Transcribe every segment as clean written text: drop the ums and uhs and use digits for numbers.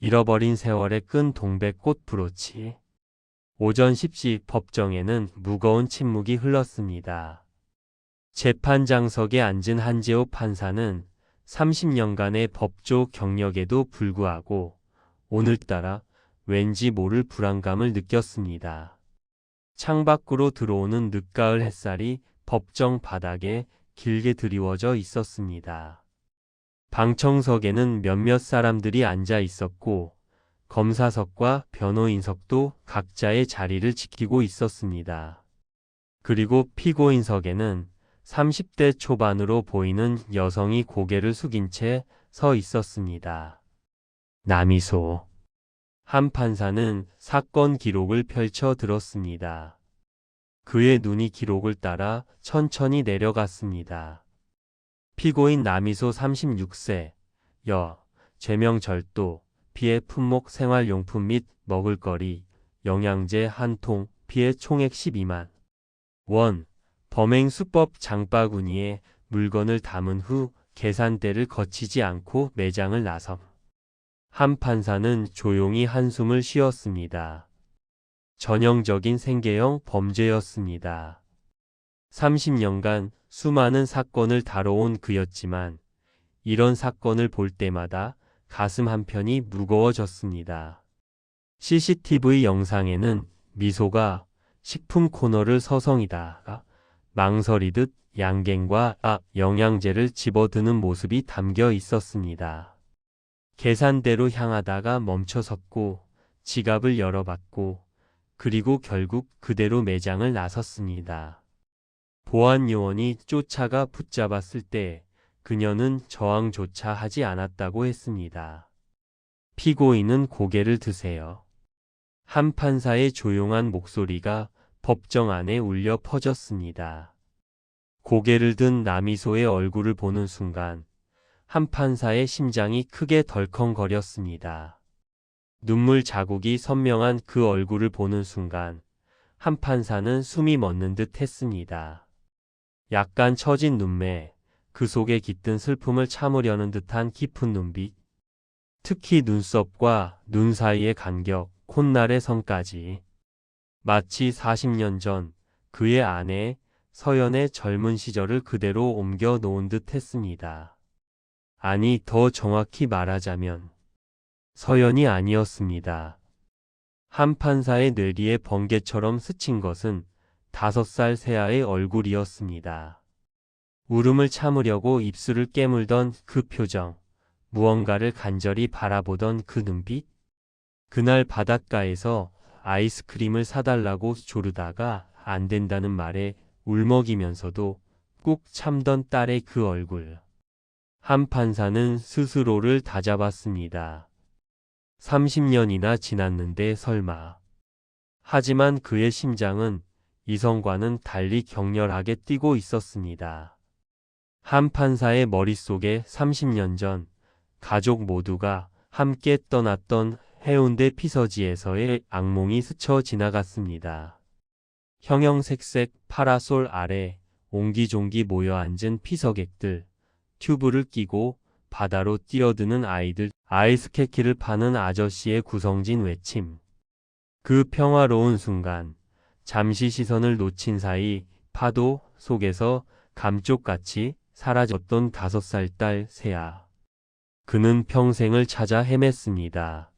잃어버린 세월에 끈 동백꽃 브로치. 오전 10시 법정에는 무거운 침묵이 흘렀습니다. 재판장석에 앉은 한재호 판사는 30년간의 법조 경력에도 불구하고 오늘따라 왠지 모를 불안감을 느꼈습니다. 창밖으로 들어오는 늦가을 햇살이 법정 바닥에 길게 드리워져 있었습니다. 방청석에는 몇몇 사람들이 앉아 있었고 검사석과 변호인석도 각자의 자리를 지키고 있었습니다. 그리고 피고인석에는 30대 초반으로 보이는 여성이 고개를 숙인 채 서 있었습니다. 남이소. 한 판사는 사건 기록을 펼쳐 들었습니다. 그의 눈이 기록을 따라 천천히 내려갔습니다. 피고인 남이소 36세, 죄명 절도, 피해 품목 생활용품 및 먹을거리, 영양제 한 통, 피해 총액 12만 원, 범행 수법 장바구니에 물건을 담은 후 계산대를 거치지 않고 매장을 나섬. 한 판사는 조용히 한숨을 쉬었습니다. 전형적인 생계형 범죄였습니다. 30년간 수많은 사건을 다뤄온 그였지만 이런 사건을 볼 때마다 가슴 한편이 무거워졌습니다. CCTV 영상에는 미소가 식품 코너를 서성이다가 망설이듯 양갱과 영양제를 집어드는 모습이 담겨 있었습니다. 계산대로 향하다가 멈춰섰고 지갑을 열어봤고 그리고 결국 그대로 매장을 나섰습니다. 보안 요원이 쫓아가 붙잡았을 때 그녀는 저항조차 하지 않았다고 했습니다. 피고인은 고개를 드세요. 한 판사의 조용한 목소리가 법정 안에 울려 퍼졌습니다. 고개를 든 남이소의 얼굴을 보는 순간 한 판사의 심장이 크게 덜컹거렸습니다. 눈물 자국이 선명한 그 얼굴을 보는 순간 한 판사는 숨이 멎는 듯 했습니다. 약간 처진 눈매, 그 속에 깃든 슬픔을 참으려는 듯한 깊은 눈빛, 특히 눈썹과 눈 사이의 간격, 콧날의 선까지 마치 40년 전 그의 아내 서연의 젊은 시절을 그대로 옮겨 놓은 듯 했습니다. 아니, 더 정확히 말하자면 서연이 아니었습니다. 한 판사의 뇌리에 번개처럼 스친 것은 5살 새아의 얼굴이었습니다. 울음을 참으려고 입술을 깨물던 그 표정, 무언가를 간절히 바라보던 그 눈빛, 그날 바닷가에서 아이스크림을 사달라고 조르다가 안 된다는 말에 울먹이면서도 꾹 참던 딸의 그 얼굴. 한 판사는 스스로를 다잡았습니다. 30년이나 지났는데 설마. 하지만 그의 심장은 이성과는 달리 격렬하게 뛰고 있었습니다. 한 판사의 머릿속에 30년 전 가족 모두가 함께 떠났던 해운대 피서지에서의 악몽이 스쳐 지나갔습니다. 형형색색 파라솔 아래 옹기종기 모여 앉은 피서객들, 튜브를 끼고 바다로 뛰어드는 아이들, 아이스케키를 파는 아저씨의 구성진 외침. 그 평화로운 순간, 잠시 시선을 놓친 사이 파도 속에서 감쪽같이 사라졌던 5살 딸 세아. 그는 평생을 찾아 헤맸습니다.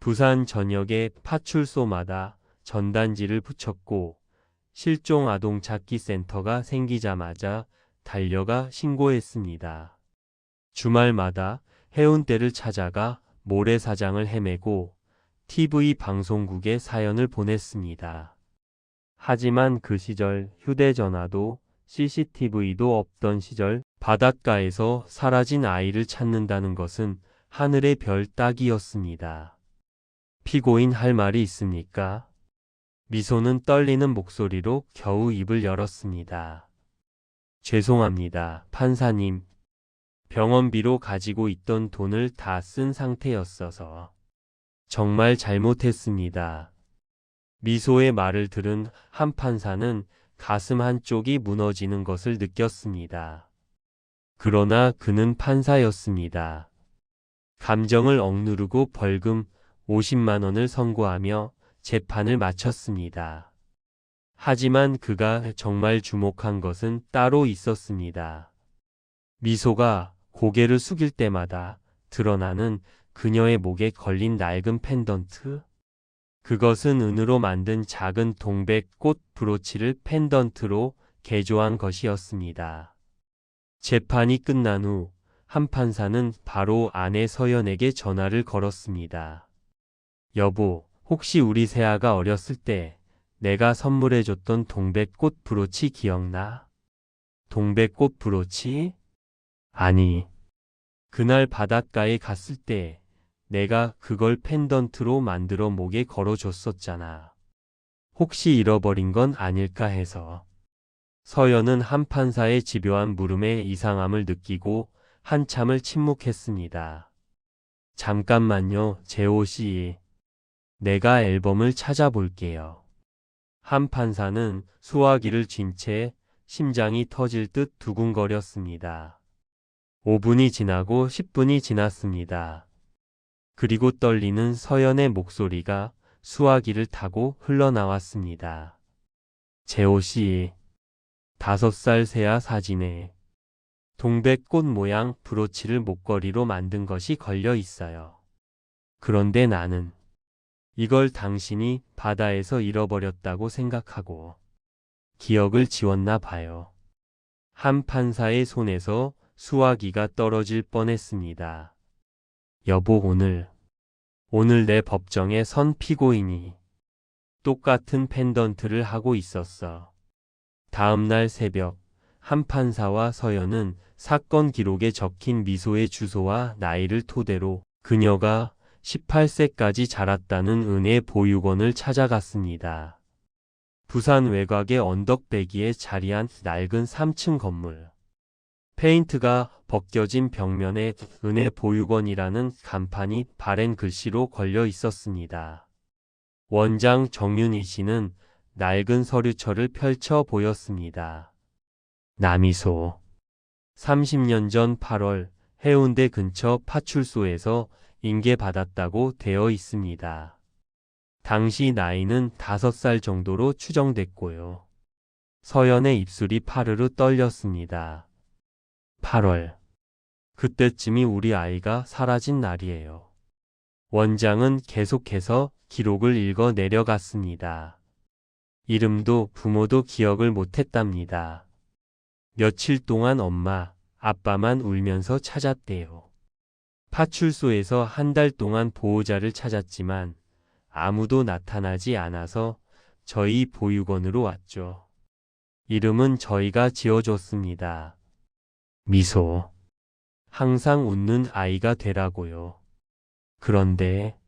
부산 전역의 파출소마다 전단지를 붙였고 실종 아동 찾기 센터가 생기자마자 달려가 신고했습니다. 주말마다 해운대를 찾아가 모래사장을 헤매고 TV 방송국에 사연을 보냈습니다. 하지만 그 시절 휴대전화도 CCTV도 없던 시절 바닷가에서 사라진 아이를 찾는다는 것은 하늘의 별 따기였습니다. 피고인 할 말이 있습니까? 미소는 떨리는 목소리로 겨우 입을 열었습니다. 죄송합니다, 판사님. 병원비로 가지고 있던 돈을 다 쓴 상태였어서. 정말 잘못했습니다. 미소의 말을 들은 한 판사는 가슴 한쪽이 무너지는 것을 느꼈습니다. 그러나 그는 판사였습니다. 감정을 억누르고 벌금 50만 원을 선고하며 재판을 마쳤습니다. 하지만 그가 정말 주목한 것은 따로 있었습니다. 미소가 고개를 숙일 때마다 드러나는 그녀의 목에 걸린 낡은 펜던트. 그것은 은으로 만든 작은 동백꽃 브로치를 펜던트로 개조한 것이었습니다. 재판이 끝난 후 한 판사는 바로 아내 서연에게 전화를 걸었습니다. 여보, 혹시 우리 세아가 어렸을 때 내가 선물해줬던 동백꽃 브로치 기억나? 동백꽃 브로치? 아니, 그날 바닷가에 갔을 때 내가 그걸 펜던트로 만들어 목에 걸어줬었잖아. 혹시 잃어버린 건 아닐까 해서. 서연은 한 판사의 집요한 물음에 이상함을 느끼고 한참을 침묵했습니다. 잠깐만요, 재호 씨. 내가 앨범을 찾아볼게요. 한 판사는 수화기를 쥔 채 심장이 터질 듯 두근거렸습니다. 5분이 지나고 10분이 지났습니다. 그리고 떨리는 서연의 목소리가 수화기를 타고 흘러나왔습니다. 재호 씨, 5살 세아 사진에 동백꽃 모양 브로치를 목걸이로 만든 것이 걸려 있어요. 그런데 나는 이걸 당신이 바다에서 잃어버렸다고 생각하고 기억을 지웠나 봐요. 한 판사의 손에서 수화기가 떨어질 뻔했습니다. 여보, 오늘 내 법정에 선 피고인이 똑같은 펜던트를 하고 있었어. 다음날 새벽, 한 판사와 서연은 사건 기록에 적힌 미소의 주소와 나이를 토대로 그녀가 18세까지 자랐다는 은혜 보육원을 찾아갔습니다. 부산 외곽의 언덕배기에 자리한 낡은 3층 건물. 페인트가 벗겨진 벽면에 은혜 보육원이라는 간판이 바랜 글씨로 걸려 있었습니다. 원장 정윤희 씨는 낡은 서류철을 펼쳐 보였습니다. 남이소. 30년 전 8월 해운대 근처 파출소에서 인계받았다고 되어 있습니다. 당시 나이는 5살 정도로 추정됐고요. 서연의 입술이 파르르 떨렸습니다. 8월. 그때쯤이 우리 아이가 사라진 날이에요. 원장은 계속해서 기록을 읽어 내려갔습니다. 이름도 부모도 기억을 못했답니다. 며칠 동안 엄마, 아빠만 울면서 찾았대요. 파출소에서 한 달 동안 보호자를 찾았지만 아무도 나타나지 않아서 저희 보육원으로 왔죠. 이름은 저희가 지어줬습니다. 미소. 항상 웃는 아이가 되라고요. 그런데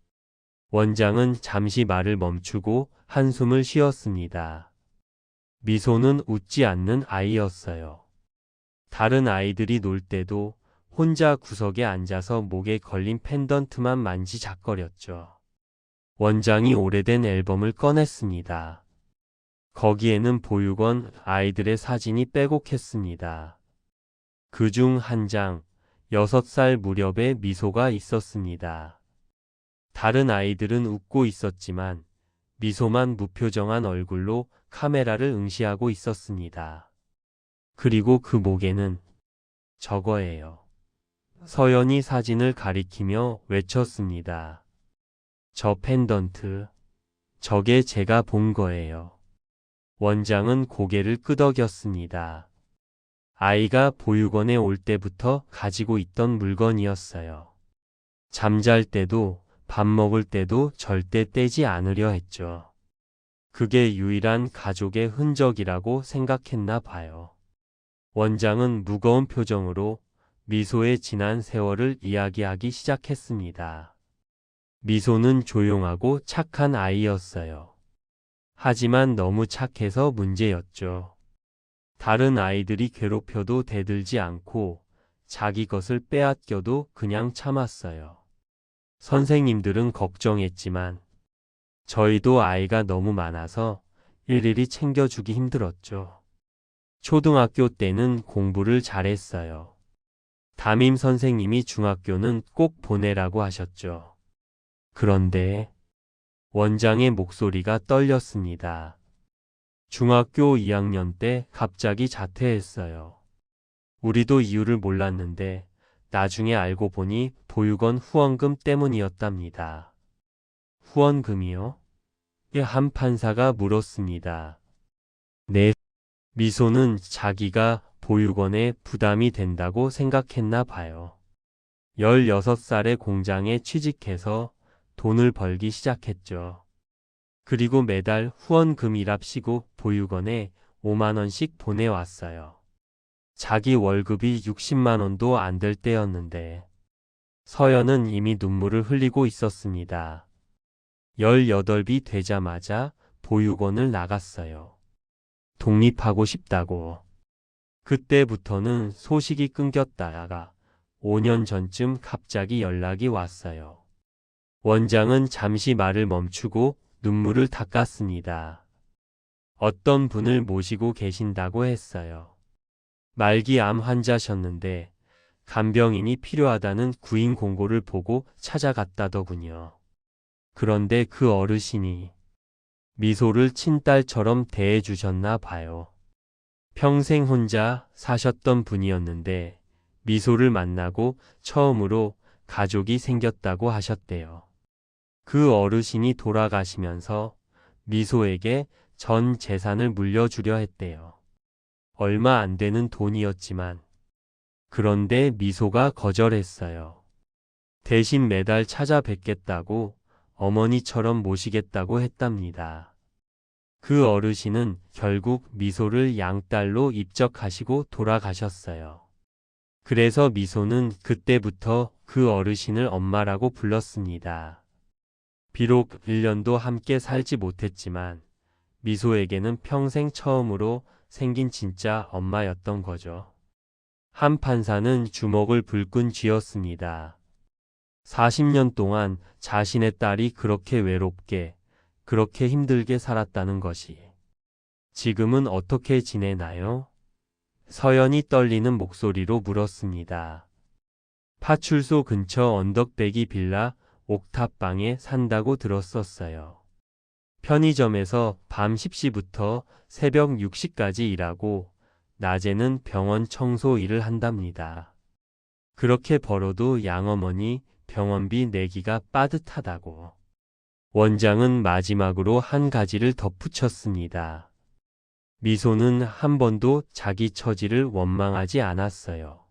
원장은 잠시 말을 멈추고 한숨을 쉬었습니다. 미소는 웃지 않는 아이였어요. 다른 아이들이 놀 때도 혼자 구석에 앉아서 목에 걸린 펜던트만 만지작거렸죠. 원장이 오래된 앨범을 꺼냈습니다. 거기에는 보육원 아이들의 사진이 빼곡했습니다. 그중 한 장, 6살 무렵의 미소가 있었습니다. 다른 아이들은 웃고 있었지만 미소만 무표정한 얼굴로 카메라를 응시하고 있었습니다. 그리고 그 목에는 저거예요. 서연이 사진을 가리키며 외쳤습니다. 저 펜던트, 저게 제가 본 거예요. 원장은 고개를 끄덕였습니다. 아이가 보육원에 올 때부터 가지고 있던 물건이었어요. 잠잘 때도 밥 먹을 때도 절대 떼지 않으려 했죠. 그게 유일한 가족의 흔적이라고 생각했나 봐요. 원장은 무거운 표정으로 미소의 지난 세월을 이야기하기 시작했습니다. 미소는 조용하고 착한 아이였어요. 하지만 너무 착해서 문제였죠. 다른 아이들이 괴롭혀도 대들지 않고 자기 것을 빼앗겨도 그냥 참았어요. 선생님들은 걱정했지만 저희도 아이가 너무 많아서 일일이 챙겨주기 힘들었죠. 초등학교 때는 공부를 잘했어요. 담임 선생님이 중학교는 꼭 보내라고 하셨죠. 그런데 원장의 목소리가 떨렸습니다. 중학교 2학년 때 갑자기 자퇴했어요. 우리도 이유를 몰랐는데 나중에 알고 보니 보육원 후원금 때문이었답니다. 후원금이요? 한 판사가 물었습니다. 네. 미소는 자기가 보육원에 부담이 된다고 생각했나 봐요. 16살에 공장에 취직해서 돈을 벌기 시작했죠. 그리고 매달 후원금이랍시고 보육원에 5만 원씩 보내왔어요. 자기 월급이 60만 원도 안 될 때였는데 서연은 이미 눈물을 흘리고 있었습니다. 18이 되자마자 보육원을 나갔어요. 독립하고 싶다고. 그때부터는 소식이 끊겼다가 5년 전쯤 갑자기 연락이 왔어요. 원장은 잠시 말을 멈추고 눈물을 닦았습니다. 어떤 분을 모시고 계신다고 했어요. 말기 암 환자셨는데 간병인이 필요하다는 구인 공고를 보고 찾아갔다더군요. 그런데 그 어르신이 미소를 친딸처럼 대해주셨나 봐요. 평생 혼자 사셨던 분이었는데 미소를 만나고 처음으로 가족이 생겼다고 하셨대요. 그 어르신이 돌아가시면서 미소에게 전 재산을 물려주려 했대요. 얼마 안 되는 돈이었지만 그런데 미소가 거절했어요. 대신 매달 찾아뵙겠다고 어머니처럼 모시겠다고 했답니다. 그 어르신은 결국 미소를 양딸로 입적하시고 돌아가셨어요. 그래서 미소는 그때부터 그 어르신을 엄마라고 불렀습니다. 비록 1년도 함께 살지 못했지만 미소에게는 평생 처음으로 생긴 진짜 엄마였던 거죠. 한 판사는 주먹을 불끈 쥐었습니다. 40년 동안 자신의 딸이 그렇게 외롭게, 그렇게 힘들게 살았다는 것이 지금은 어떻게 지내나요? 서연이 떨리는 목소리로 물었습니다. 파출소 근처 언덕배기 빌라 옥탑방에 산다고 들었었어요. 편의점에서 밤 10시부터 새벽 6시까지 일하고 낮에는 병원 청소 일을 한답니다. 그렇게 벌어도 양어머니 병원비 내기가 빠듯하다고. 원장은 마지막으로 한 가지를 덧붙였습니다. 미소는 한 번도 자기 처지를 원망하지 않았어요.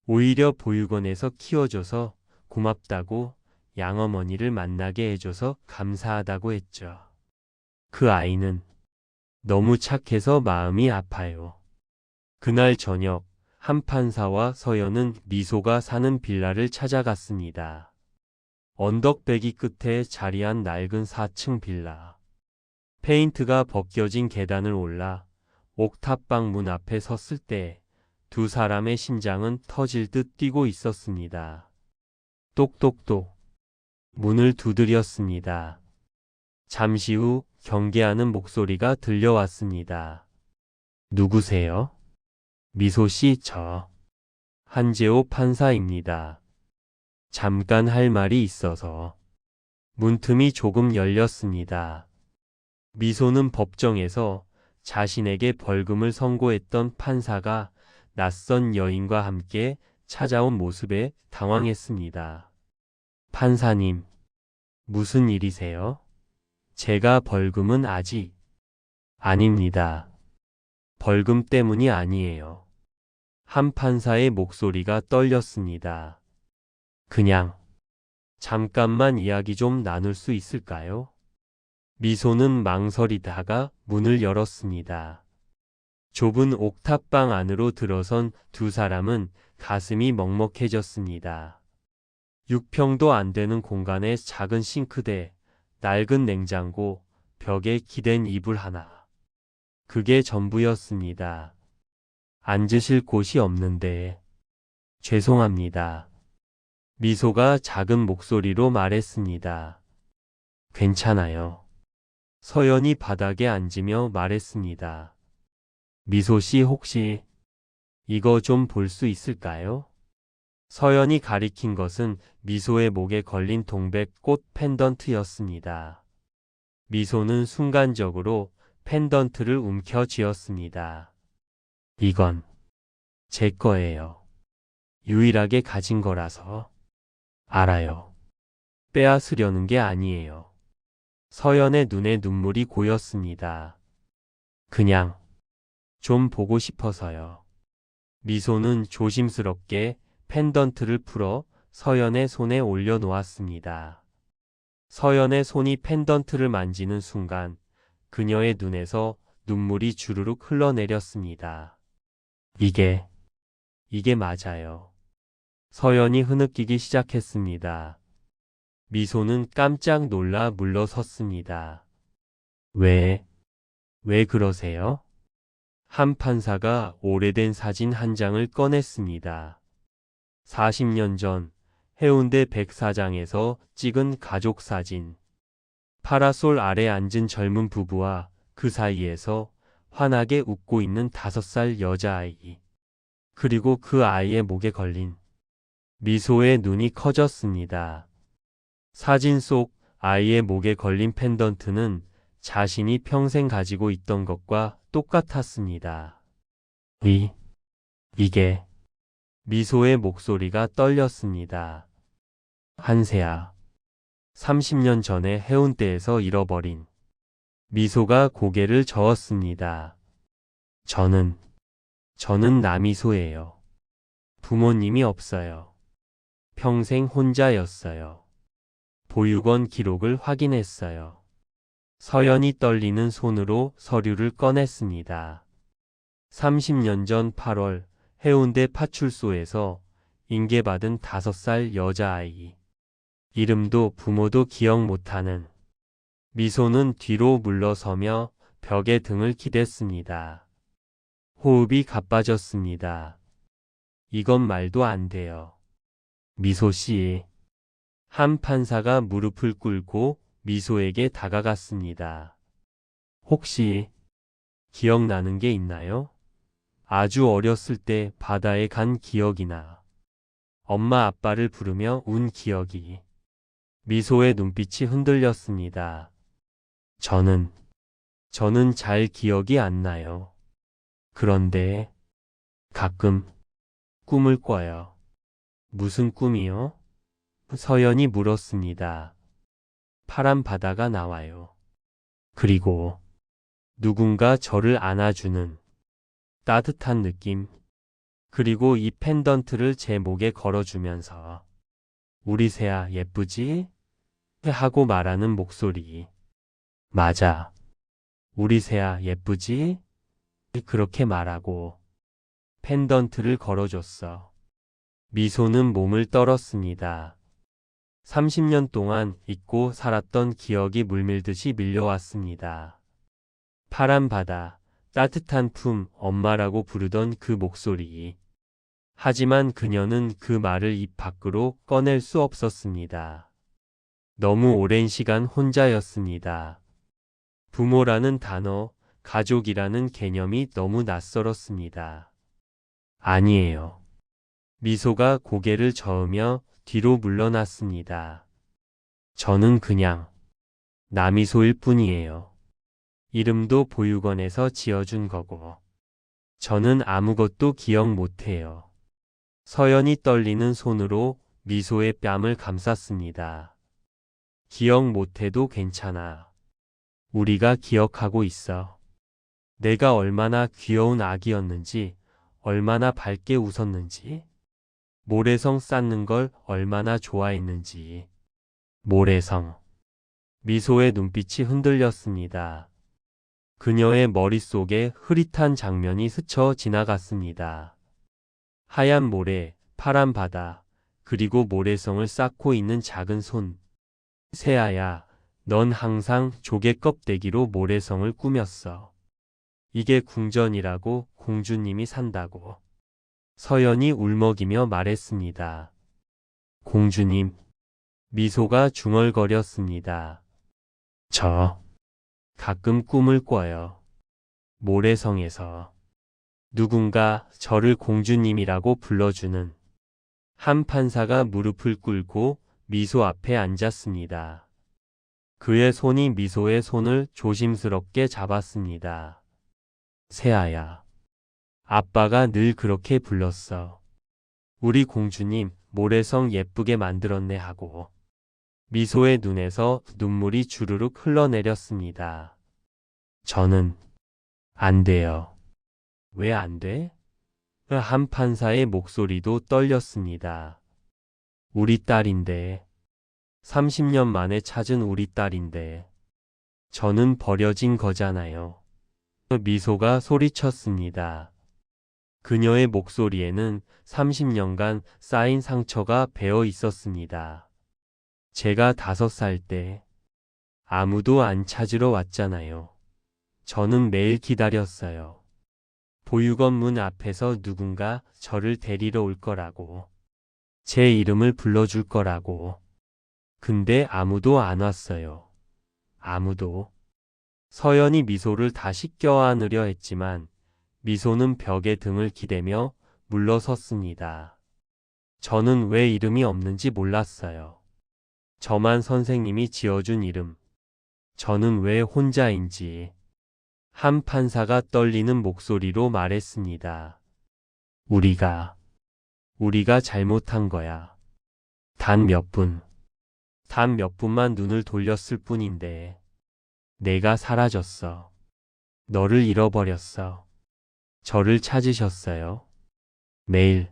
오히려 보육원에서 키워줘서 고맙다고 양어머니를 만나게 해줘서 감사하다고 했죠. 그 아이는 너무 착해서 마음이 아파요. 그날 저녁 한 판사와 서연은 미소가 사는 빌라를 찾아갔습니다. 언덕배기 끝에 자리한 낡은 4층 빌라. 페인트가 벗겨진 계단을 올라 옥탑방 문 앞에 섰을 때 두 사람의 심장은 터질 듯 뛰고 있었습니다. 똑똑똑. 문을 두드렸습니다. 잠시 후 경계하는 목소리가 들려왔습니다. 누구세요? 미소 씨, 저 한재호 판사입니다. 잠깐 할 말이 있어서. 문틈이 조금 열렸습니다. 미소는 법정에서 자신에게 벌금을 선고했던 판사가 낯선 여인과 함께 찾아온 모습에 당황했습니다. 판사님, 무슨 일이세요? 제가 벌금은 아직 아닙니다. 벌금 때문이 아니에요. 한 판사의 목소리가 떨렸습니다. 그냥 잠깐만 이야기 좀 나눌 수 있을까요? 미소는 망설이다가 문을 열었습니다. 좁은 옥탑방 안으로 들어선 두 사람은 가슴이 먹먹해졌습니다. 6평도 안 되는 공간에 작은 싱크대, 낡은 냉장고, 벽에 기댄 이불 하나. 그게 전부였습니다. 앉으실 곳이 없는데. 죄송합니다. 미소가 작은 목소리로 말했습니다. 괜찮아요. 서연이 바닥에 앉으며 말했습니다. 미소 씨 혹시 이거 좀 볼 수 있을까요? 서연이 가리킨 것은 미소의 목에 걸린 동백꽃 펜던트였습니다. 미소는 순간적으로 펜던트를 움켜쥐었습니다. 이건 제 거예요. 유일하게 가진 거라서. 알아요. 빼앗으려는 게 아니에요. 서연의 눈에 눈물이 고였습니다. 그냥 좀 보고 싶어서요. 미소는 조심스럽게 펜던트를 풀어 서연의 손에 올려놓았습니다. 서연의 손이 펜던트를 만지는 순간 그녀의 눈에서 눈물이 주르륵 흘러내렸습니다. 이게 맞아요. 서연이 흐느끼기 시작했습니다. 미소는 깜짝 놀라 물러섰습니다. 왜 그러세요? 한 판사가 오래된 사진 한 장을 꺼냈습니다. 40년 전 해운대 백사장에서 찍은 가족 사진. 파라솔 아래 앉은 젊은 부부와 그 사이에서 환하게 웃고 있는 5살 여자아이. 그리고 그 아이의 목에 걸린 미소의 눈이 커졌습니다. 사진 속 아이의 목에 걸린 펜던트는 자신이 평생 가지고 있던 것과 똑같았습니다. 이게 미소의 목소리가 떨렸습니다. 한세야. 30년 전에 해운대에서 잃어버린. 미소가 고개를 저었습니다. 저는 남이소예요. 부모님이 없어요. 평생 혼자였어요. 보육원 기록을 확인했어요. 서연이 떨리는 손으로 서류를 꺼냈습니다. 30년 전 8월 해운대 파출소에서 인계받은 5살 여자아이. 이름도 부모도 기억 못하는. 미소는 뒤로 물러서며 벽에 등을 기댔습니다. 호흡이 가빠졌습니다. 이건 말도 안 돼요. 미소 씨. 한 판사가 무릎을 꿇고 미소에게 다가갔습니다. 혹시 기억나는 게 있나요? 아주 어렸을 때 바다에 간 기억이나 엄마 아빠를 부르며 운 기억이. 미소의 눈빛이 흔들렸습니다. 저는 잘 기억이 안 나요. 그런데 가끔 꿈을 꿔요. 무슨 꿈이요? 서연이 물었습니다. 파란 바다가 나와요. 그리고 누군가 저를 안아주는 따뜻한 느낌. 그리고 이 펜던트를 제 목에 걸어주면서 우리 새야 예쁘지? 하고 말하는 목소리. 맞아. 우리 새야 예쁘지? 그렇게 말하고 펜던트를 걸어줬어. 미소는 몸을 떨었습니다. 30년 동안 잊고 살았던 기억이 물밀듯이 밀려왔습니다. 파란 바다, 따뜻한 품, 엄마라고 부르던 그 목소리. 하지만 그녀는 그 말을 입 밖으로 꺼낼 수 없었습니다. 너무 오랜 시간 혼자였습니다. 부모라는 단어, 가족이라는 개념이 너무 낯설었습니다. 아니에요. 미소가 고개를 저으며 뒤로 물러났습니다. 저는 그냥 남이소일 뿐이에요. 이름도 보육원에서 지어준 거고. 저는 아무것도 기억 못해요. 서연이 떨리는 손으로 미소의 뺨을 감쌌습니다. 기억 못해도 괜찮아. 우리가 기억하고 있어. 내가 얼마나 귀여운 아기였는지, 얼마나 밝게 웃었는지, 모래성 쌓는 걸 얼마나 좋아했는지. 모래성. 미소의 눈빛이 흔들렸습니다. 그녀의 머릿속에 흐릿한 장면이 스쳐 지나갔습니다. 하얀 모래, 파란 바다, 그리고 모래성을 쌓고 있는 작은 손. 세아야, 넌 항상 조개 껍데기로 모래성을 꾸몄어. 이게 궁전이라고 공주님이 산다고. 서연이 울먹이며 말했습니다. 공주님. 미소가 중얼거렸습니다. 저 가끔 꿈을 꿔요. 모래성에서 누군가 저를 공주님이라고 불러주는. 한 판사가 무릎을 꿇고 미소 앞에 앉았습니다. 그의 손이 미소의 손을 조심스럽게 잡았습니다. 세아야. 아빠가 늘 그렇게 불렀어. 우리 공주님 모래성 예쁘게 만들었네 하고. 미소의 눈에서 눈물이 주르륵 흘러내렸습니다. 저는 안 돼요. 왜 안 돼? 한 판사의 목소리도 떨렸습니다. 우리 딸인데, 30년 만에 찾은 우리 딸인데, 저는 버려진 거잖아요. 미소가 소리쳤습니다. 그녀의 목소리에는 30년간 쌓인 상처가 배어 있었습니다. 제가 5살 때 아무도 안 찾으러 왔잖아요. 저는 매일 기다렸어요. 보육원 문 앞에서 누군가 저를 데리러 올 거라고. 제 이름을 불러줄 거라고. 근데 아무도 안 왔어요. 아무도. 서연이 미소를 다시 껴안으려 했지만 미소는 벽에 등을 기대며 물러섰습니다. 저는 왜 이름이 없는지 몰랐어요. 저만 선생님이 지어준 이름. 저는 왜 혼자인지. 한 판사가 떨리는 목소리로 말했습니다. 우리가 잘못한 거야. 단 몇 분만 눈을 돌렸을 뿐인데. 내가 사라졌어. 너를 잃어버렸어. 저를 찾으셨어요. 매일.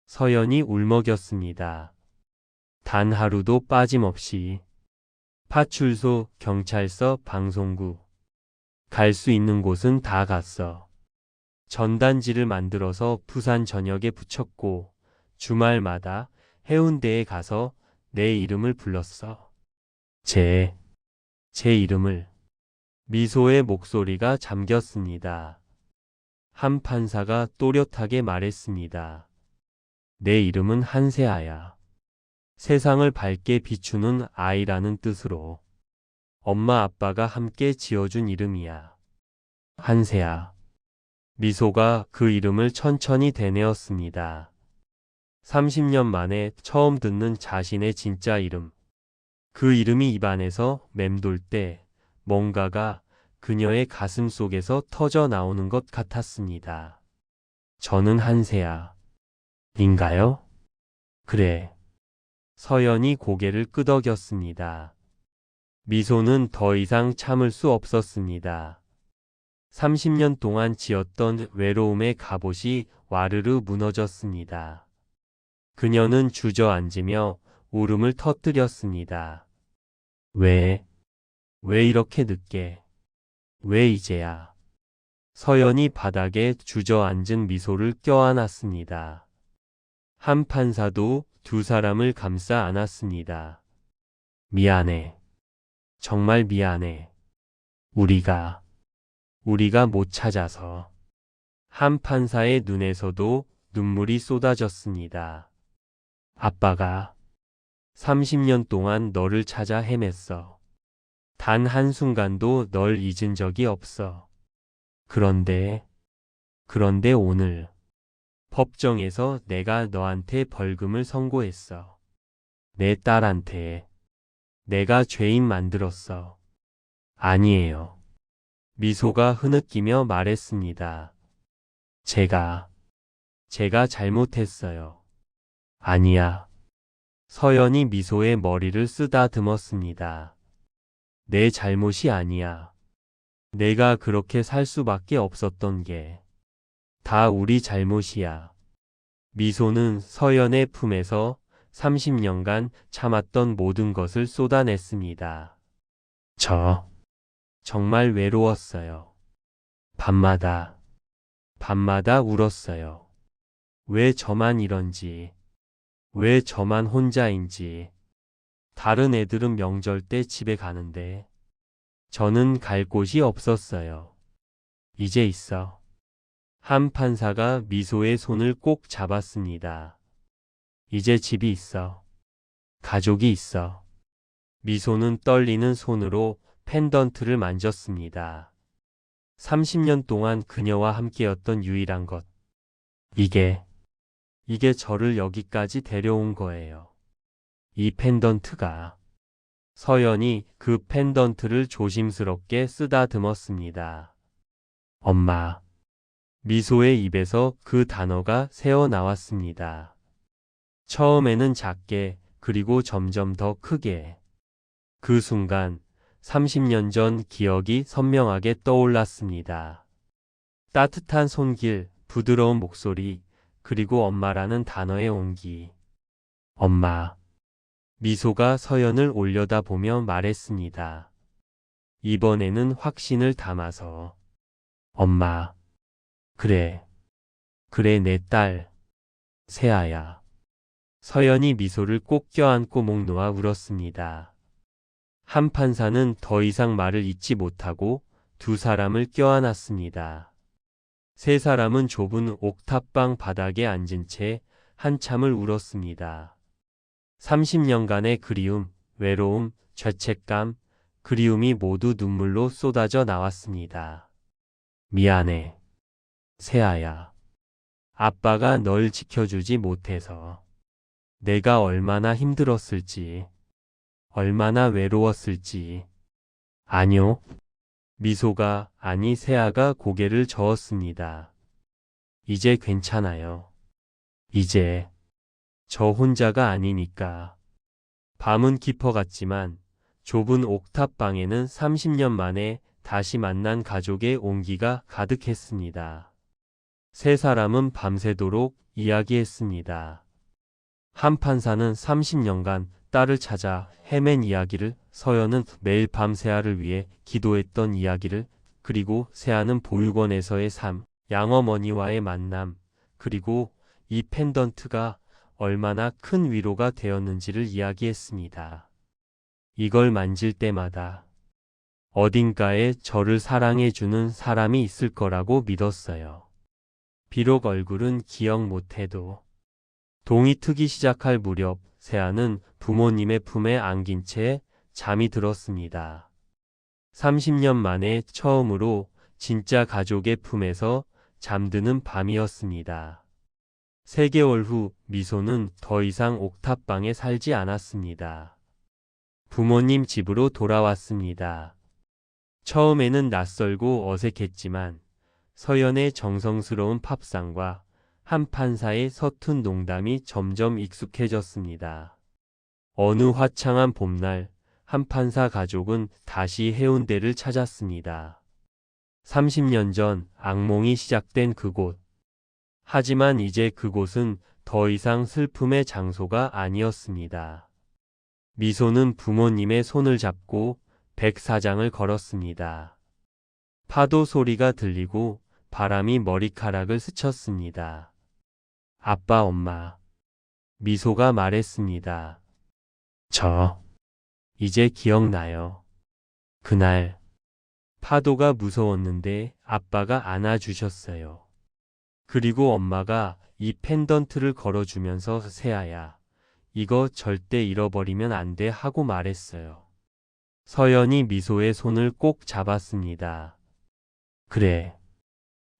서연이 울먹였습니다. 단 하루도 빠짐없이. 파출소, 경찰서, 방송국. 갈 수 있는 곳은 다 갔어. 전단지를 만들어서 부산 전역에 붙였고 주말마다 해운대에 가서 내 이름을 불렀어. 제 이름을. 미소의 목소리가 잠겼습니다. 한 판사가 또렷하게 말했습니다. 내 이름은 한세아야. 세상을 밝게 비추는 아이라는 뜻으로. 엄마 아빠가 함께 지어준 이름이야. 한세아. 미소가 그 이름을 천천히 되뇌었습니다. 30년 만에 처음 듣는 자신의 진짜 이름. 그 이름이 입안에서 맴돌 때 뭔가가 그녀의 가슴 속에서 터져 나오는 것 같았습니다. 저는 한세아. 인가요? 그래. 서연이 고개를 끄덕였습니다. 미소는 더 이상 참을 수 없었습니다. 30년 동안 지었던 외로움의 갑옷이 와르르 무너졌습니다. 그녀는 주저앉으며 울음을 터뜨렸습니다. 왜 이렇게 늦게? 왜 이제야? 서연이 바닥에 주저앉은 미소를 껴안았습니다. 한 판사도 두 사람을 감싸 안았습니다. 미안해. 정말 미안해. 우리가 못 찾아서. 한 판사의 눈에서도 눈물이 쏟아졌습니다. 아빠가 30년 동안 너를 찾아 헤맸어. 단 한순간도 널 잊은 적이 없어. 그런데 오늘 법정에서 내가 너한테 벌금을 선고했어. 내 딸한테. 내가 죄인 만들었어. 아니에요. 미소가 흐느끼며 말했습니다. 제가 잘못했어요. 아니야. 서연이 미소의 머리를 쓰다듬었습니다. 내 잘못이 아니야. 내가 그렇게 살 수밖에 없었던 게 다 우리 잘못이야. 미소는 서연의 품에서 30년간 참았던 모든 것을 쏟아냈습니다. 정말 외로웠어요. 밤마다 울었어요. 왜 저만 이런지, 왜 저만 혼자인지. 다른 애들은 명절 때 집에 가는데 저는 갈 곳이 없었어요. 이제 있어. 한 판사가 미소의 손을 꼭 잡았습니다. 이제 집이 있어. 가족이 있어. 미소는 떨리는 손으로 펜던트를 만졌습니다. 30년 동안 그녀와 함께였던 유일한 것. 이게 이게 저를 여기까지 데려온 거예요. 이 펜던트가. 서연이 그 펜던트를 조심스럽게 쓰다듬었습니다. 엄마. 미소의 입에서 그 단어가 새어 나왔습니다. 처음에는 작게, 그리고 점점 더 크게. 그 순간 30년 전 기억이 선명하게 떠올랐습니다. 따뜻한 손길, 부드러운 목소리, 그리고 엄마라는 단어의 온기. 엄마. 미소가 서연을 올려다보며 말했습니다. 이번에는 확신을 담아서. 엄마. 그래. 그래 내 딸. 세아야. 서연이 미소를 꼭 껴안고 목 놓아 울었습니다. 한판사는 더 이상 말을 잇지 못하고 두 사람을 껴안았습니다. 세 사람은 좁은 옥탑방 바닥에 앉은 채 한참을 울었습니다. 30년간의 그리움, 외로움, 죄책감, 그리움이 모두 눈물로 쏟아져 나왔습니다. 미안해. 세아야. 아빠가 널 지켜주지 못해서. 내가 얼마나 힘들었을지. 얼마나 외로웠을지. 아니요. 미소가, 아니 세아가 고개를 저었습니다. 이제 괜찮아요. 이제 저 혼자가 아니니까. 밤은 깊어갔지만 좁은 옥탑방에는 30년 만에 다시 만난 가족의 온기가 가득했습니다. 세 사람은 밤새도록 이야기했습니다. 한판사는 30년간 딸을 찾아 헤맨 이야기를, 서연은 매일 밤 세아를 위해 기도했던 이야기를, 그리고 세아는 보육원에서의 삶, 양어머니와의 만남, 그리고 이 펜던트가 얼마나 큰 위로가 되었는지를 이야기했습니다. 이걸 만질 때마다 어딘가에 저를 사랑해주는 사람이 있을 거라고 믿었어요. 비록 얼굴은 기억 못해도. 동이 트기 시작할 무렵 세아는 부모님의 품에 안긴 채 잠이 들었습니다. 30년 만에 처음으로 진짜 가족의 품에서 잠드는 밤이었습니다. 3개월 후 미소는 더 이상 옥탑방에 살지 않았습니다. 부모님 집으로 돌아왔습니다. 처음에는 낯설고 어색했지만 서연의 정성스러운 팝상과 한판사의 서툰 농담이 점점 익숙해졌습니다. 어느 화창한 봄날 한판사 가족은 다시 해운대를 찾았습니다. 30년 전 악몽이 시작된 그곳. 하지만 이제 그곳은 더 이상 슬픔의 장소가 아니었습니다. 미소는 부모님의 손을 잡고 백사장을 걸었습니다. 파도 소리가 들리고 바람이 머리카락을 스쳤습니다. 아빠, 엄마. 미소가 말했습니다. 이제 기억나요. 그날 파도가 무서웠는데 아빠가 안아주셨어요. 그리고 엄마가 이 펜던트를 걸어주면서 세아야, 이거 절대 잃어버리면 안 돼 하고 말했어요. 서연이 미소의 손을 꼭 잡았습니다. 그래.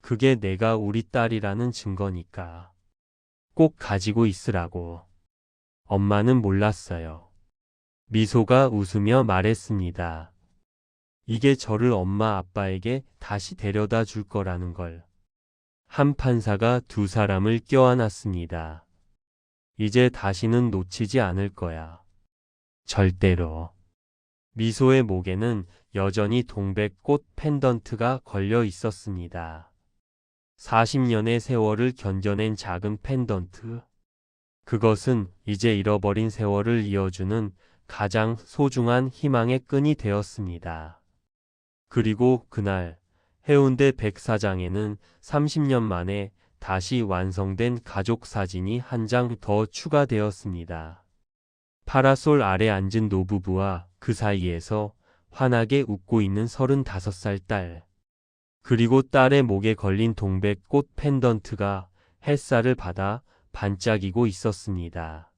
그게 내가 우리 딸이라는 증거니까. 꼭 가지고 있으라고. 엄마는 몰랐어요. 미소가 웃으며 말했습니다. 이게 저를 엄마 아빠에게 다시 데려다 줄 거라는 걸. 한판사가 두 사람을 껴안았습니다. 이제 다시는 놓치지 않을 거야. 절대로. 미소의 목에는 여전히 동백꽃 펜던트가 걸려 있었습니다. 40년의 세월을 견뎌낸 작은 펜던트. 그것은 이제 잃어버린 세월을 이어주는 가장 소중한 희망의 끈이 되었습니다. 그리고 그날 해운대 백사장에는 30년 만에 다시 완성된 가족 사진이 한 장 더 추가되었습니다. 파라솔 아래 앉은 노부부와 그 사이에서 환하게 웃고 있는 35살 딸. 그리고 딸의 목에 걸린 동백꽃 펜던트가 햇살을 받아 반짝이고 있었습니다.